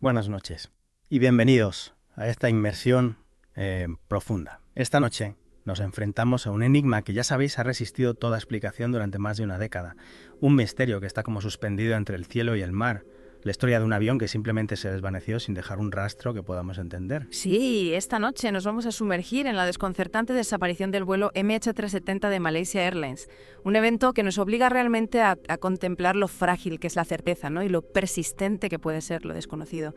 Buenas noches y bienvenidos a esta inmersión profunda. Esta noche nos enfrentamos a un enigma que ya sabéis ha resistido toda explicación durante más de una década. Un misterio que está como suspendido entre el cielo y el mar. La historia de un avión que simplemente se desvaneció sin dejar un rastro que podamos entender. Sí, esta noche nos vamos a sumergir en la desconcertante desaparición del vuelo MH370 de Malaysia Airlines, un evento que nos obliga realmente a contemplar lo frágil que es la certeza, ¿no? Y lo persistente que puede ser lo desconocido.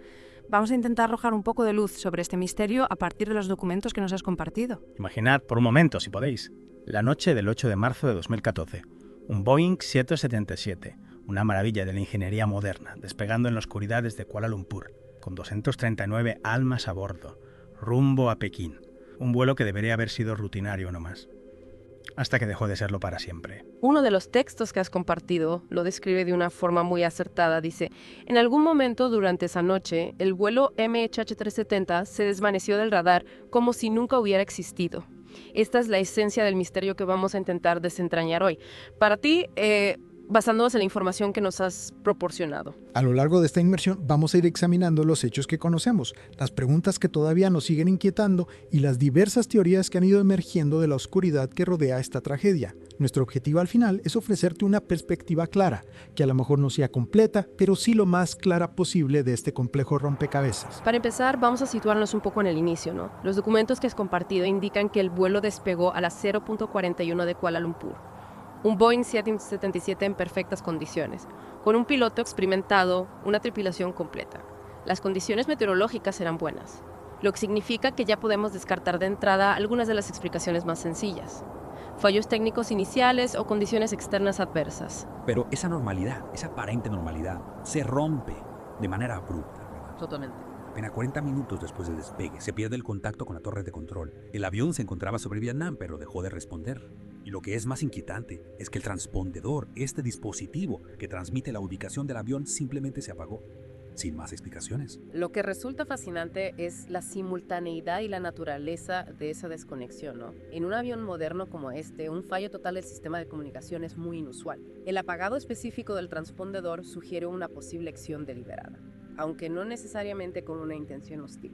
Vamos a intentar arrojar un poco de luz sobre este misterio a partir de los documentos que nos has compartido. Imaginad por un momento, si podéis, la noche del 8 de marzo de 2014. Un Boeing 777, una maravilla de la ingeniería moderna, despegando en la oscuridad desde Kuala Lumpur, con 239 almas a bordo, rumbo a Pekín. Un vuelo que debería haber sido rutinario no más. Hasta que dejó de serlo para siempre. Uno de los textos que has compartido lo describe de una forma muy acertada. Dice, en algún momento durante esa noche, el vuelo MH370 se desvaneció del radar como si nunca hubiera existido. Esta es la esencia del misterio que vamos a intentar desentrañar hoy. Para ti, basándonos en la información que nos has proporcionado. A lo largo de esta inmersión vamos a ir examinando los hechos que conocemos, las preguntas que todavía nos siguen inquietando y las diversas teorías que han ido emergiendo de la oscuridad que rodea esta tragedia. Nuestro objetivo al final es ofrecerte una perspectiva clara, que a lo mejor no sea completa, pero sí lo más clara posible de este complejo rompecabezas. Para empezar, vamos a situarnos un poco en el inicio, ¿no? Los documentos que has compartido indican que el vuelo despegó a las 0.41 de Kuala Lumpur. Un Boeing 777 en perfectas condiciones, con un piloto experimentado, una tripulación completa. Las condiciones meteorológicas eran buenas, lo que significa que ya podemos descartar de entrada algunas de las explicaciones más sencillas. Fallos técnicos iniciales o condiciones externas adversas. Pero esa normalidad, esa aparente normalidad, se rompe de manera abrupta, ¿verdad? Totalmente. Apenas 40 minutos después del despegue, se pierde el contacto con la torre de control. El avión se encontraba sobre Vietnam, pero dejó de responder. Y lo que es más inquietante es que el transpondedor, este dispositivo que transmite la ubicación del avión, simplemente se apagó, sin más explicaciones. Lo que resulta fascinante es la simultaneidad y la naturaleza de esa desconexión, ¿no? En un avión moderno como este, un fallo total del sistema de comunicación es muy inusual. El apagado específico del transpondedor sugiere una posible acción deliberada, aunque no necesariamente con una intención hostil.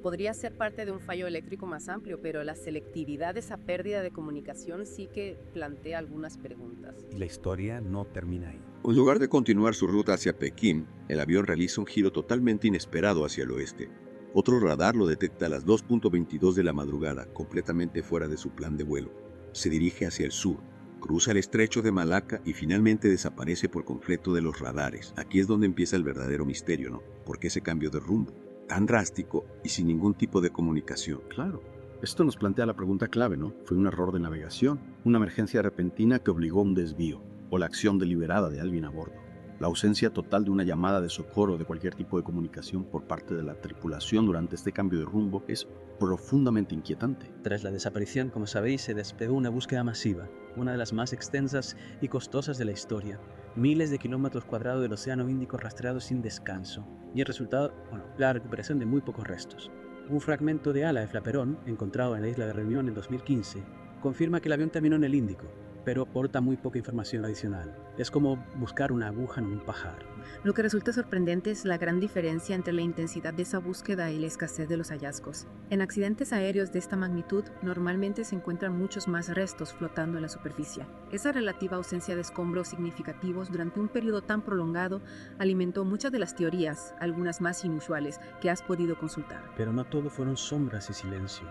Podría ser parte de un fallo eléctrico más amplio, pero la selectividad de esa pérdida de comunicación sí que plantea algunas preguntas. Y la historia no termina ahí. En lugar de continuar su ruta hacia Pekín, el avión realiza un giro totalmente inesperado hacia el oeste. Otro radar lo detecta a las 2:22 de la madrugada, completamente fuera de su plan de vuelo. Se dirige hacia el sur, cruza el estrecho de Malaca y finalmente desaparece por completo de los radares. Aquí es donde empieza el verdadero misterio, ¿no? ¿Por qué ese cambio de rumbo tan drástico y sin ningún tipo de comunicación? Claro, esto nos plantea la pregunta clave, ¿no? ¿Fue un error de navegación, una emergencia repentina que obligó a un desvío, o la acción deliberada de alguien a bordo? La ausencia total de una llamada de socorro o de cualquier tipo de comunicación por parte de la tripulación durante este cambio de rumbo es profundamente inquietante. Tras la desaparición, como sabéis, se despegó una búsqueda masiva, una de las más extensas y costosas de la historia. Miles de kilómetros cuadrados del Océano Índico rastreados sin descanso. Y el resultado, la recuperación de muy pocos restos. Un fragmento de ala de flaperón, encontrado en la isla de Reunión en 2015, confirma que el avión terminó en el Índico, pero aporta muy poca información adicional. Es como buscar una aguja en un pajar. Lo que resulta sorprendente es la gran diferencia entre la intensidad de esa búsqueda y la escasez de los hallazgos. En accidentes aéreos de esta magnitud, normalmente se encuentran muchos más restos flotando en la superficie. Esa relativa ausencia de escombros significativos durante un periodo tan prolongado alimentó muchas de las teorías, algunas más inusuales, que has podido consultar. Pero no todo fueron sombras y silencio.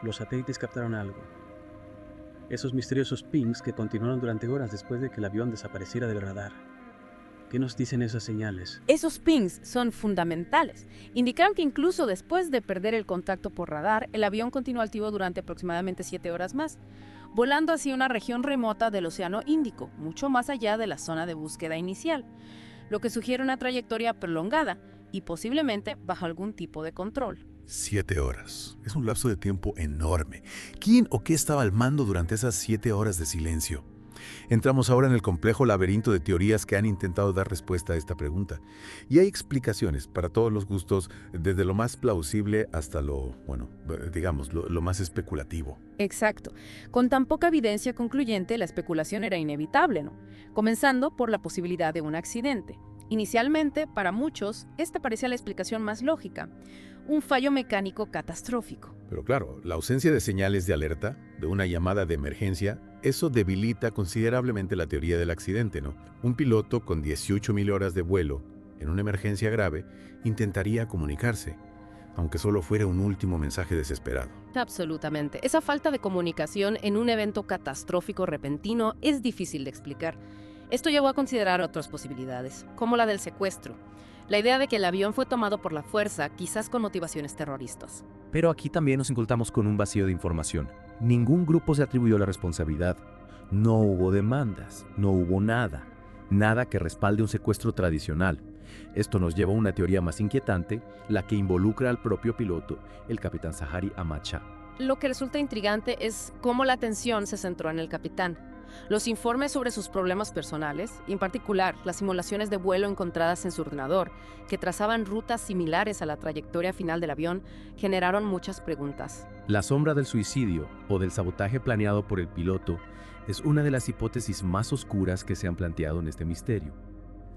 Los satélites captaron algo. Esos misteriosos pings que continuaron durante horas después de que el avión desapareciera del radar. ¿Qué nos dicen esas señales? Esos pings son fundamentales. Indicaron que incluso después de perder el contacto por radar, el avión continuó activo durante aproximadamente 7 horas más, volando hacia una región remota del Océano Índico, mucho más allá de la zona de búsqueda inicial, lo que sugiere una trayectoria prolongada y posiblemente bajo algún tipo de control. 7 horas. Es un lapso de tiempo enorme. ¿Quién o qué estaba al mando durante esas 7 horas de silencio? Entramos ahora en el complejo laberinto de teorías que han intentado dar respuesta a esta pregunta. Y hay explicaciones para todos los gustos, desde lo más plausible hasta lo más especulativo. Exacto. Con tan poca evidencia concluyente, la especulación era inevitable, ¿no? Comenzando por la posibilidad de un accidente. Inicialmente, para muchos, esta parecía la explicación más lógica, un fallo mecánico catastrófico. Pero claro, la ausencia de señales de alerta, de una llamada de emergencia, eso debilita considerablemente la teoría del accidente, ¿no? Un piloto con 18.000 horas de vuelo, en una emergencia grave, intentaría comunicarse, aunque solo fuera un último mensaje desesperado. Absolutamente. Esa falta de comunicación en un evento catastrófico repentino es difícil de explicar. Esto llevó a considerar otras posibilidades, como la del secuestro. La idea de que el avión fue tomado por la fuerza, quizás con motivaciones terroristas. Pero aquí también nos encontramos con un vacío de información. Ningún grupo se atribuyó la responsabilidad. No hubo demandas, no hubo nada que respalde un secuestro tradicional. Esto nos lleva a una teoría más inquietante, la que involucra al propio piloto, el capitán Zaharie Ahmad Shah. Lo que resulta intrigante es cómo la atención se centró en el capitán. Los informes sobre sus problemas personales, y en particular las simulaciones de vuelo encontradas en su ordenador, que trazaban rutas similares a la trayectoria final del avión, generaron muchas preguntas. La sombra del suicidio o del sabotaje planeado por el piloto es una de las hipótesis más oscuras que se han planteado en este misterio.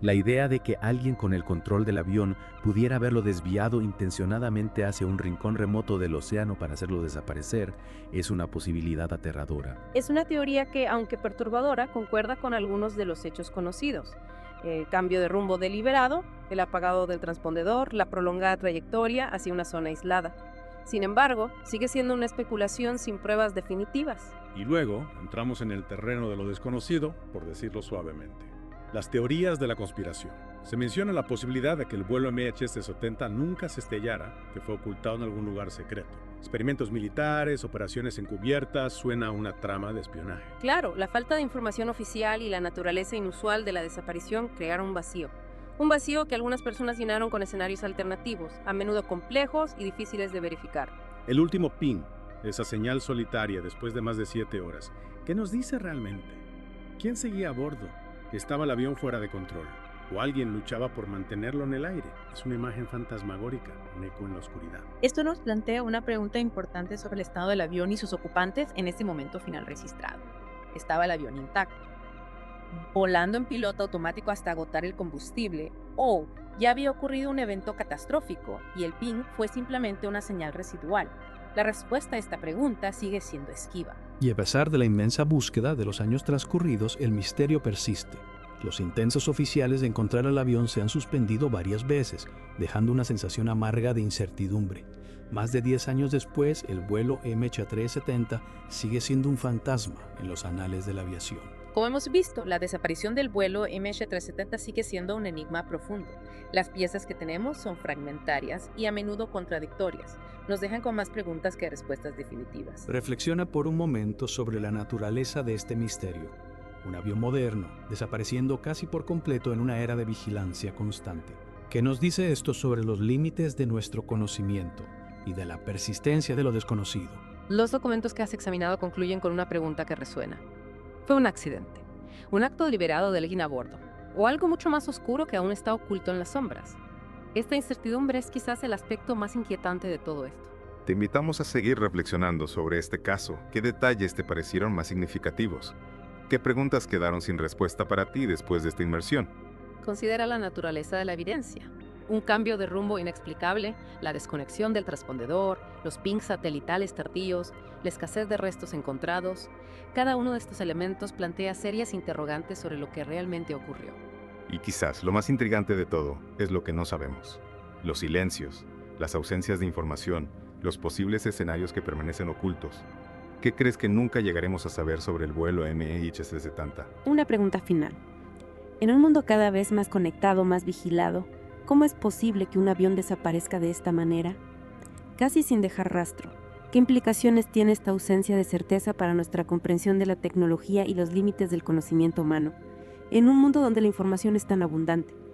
La idea de que alguien con el control del avión pudiera haberlo desviado intencionadamente hacia un rincón remoto del océano para hacerlo desaparecer es una posibilidad aterradora. Es una teoría que, aunque perturbadora, concuerda con algunos de los hechos conocidos. El cambio de rumbo deliberado, el apagado del transpondedor, la prolongada trayectoria hacia una zona aislada. Sin embargo, sigue siendo una especulación sin pruebas definitivas. Y luego entramos en el terreno de lo desconocido, por decirlo suavemente. Las teorías de la conspiración. Se menciona la posibilidad de que el vuelo MH370 nunca se estrellara, que fue ocultado en algún lugar secreto. Experimentos militares, operaciones encubiertas, suena a una trama de espionaje. Claro, la falta de información oficial y la naturaleza inusual de la desaparición crearon un vacío. Un vacío que algunas personas llenaron con escenarios alternativos, a menudo complejos y difíciles de verificar. El último ping, esa señal solitaria después de más de 7 horas, ¿qué nos dice realmente? ¿Quién seguía a bordo? ¿Estaba el avión fuera de control? ¿O alguien luchaba por mantenerlo en el aire? Es una imagen fantasmagórica, un eco en la oscuridad. Esto nos plantea una pregunta importante sobre el estado del avión y sus ocupantes en este momento final registrado. ¿Estaba el avión intacto, volando en piloto automático hasta agotar el combustible, o ya había ocurrido un evento catastrófico y el ping fue simplemente una señal residual? La respuesta a esta pregunta sigue siendo esquiva. Y a pesar de la inmensa búsqueda de los años transcurridos, el misterio persiste. Los intentos oficiales de encontrar el avión se han suspendido varias veces, dejando una sensación amarga de incertidumbre. Más de 10 años después, el vuelo MH370 sigue siendo un fantasma en los anales de la aviación. Como hemos visto, la desaparición del vuelo MH370 sigue siendo un enigma profundo. Las piezas que tenemos son fragmentarias y a menudo contradictorias. Nos dejan con más preguntas que respuestas definitivas. Reflexiona por un momento sobre la naturaleza de este misterio. Un avión moderno, desapareciendo casi por completo en una era de vigilancia constante. ¿Qué nos dice esto sobre los límites de nuestro conocimiento y de la persistencia de lo desconocido? Los documentos que has examinado concluyen con una pregunta que resuena. Fue un accidente, un acto deliberado de alguien a bordo, o algo mucho más oscuro que aún está oculto en las sombras. Esta incertidumbre es quizás el aspecto más inquietante de todo esto. Te invitamos a seguir reflexionando sobre este caso. ¿Qué detalles te parecieron más significativos? ¿Qué preguntas quedaron sin respuesta para ti después de esta inmersión? Considera la naturaleza de la evidencia. Un cambio de rumbo inexplicable, la desconexión del transpondedor, los pings satelitales tardíos, la escasez de restos encontrados. Cada uno de estos elementos plantea serias interrogantes sobre lo que realmente ocurrió. Y quizás lo más intrigante de todo es lo que no sabemos. Los silencios, las ausencias de información, los posibles escenarios que permanecen ocultos. ¿Qué crees que nunca llegaremos a saber sobre el vuelo MH370? Una pregunta final. En un mundo cada vez más conectado, más vigilado, ¿cómo es posible que un avión desaparezca de esta manera? Casi sin dejar rastro. ¿Qué implicaciones tiene esta ausencia de certeza para nuestra comprensión de la tecnología y los límites del conocimiento humano? En un mundo donde la información es tan abundante.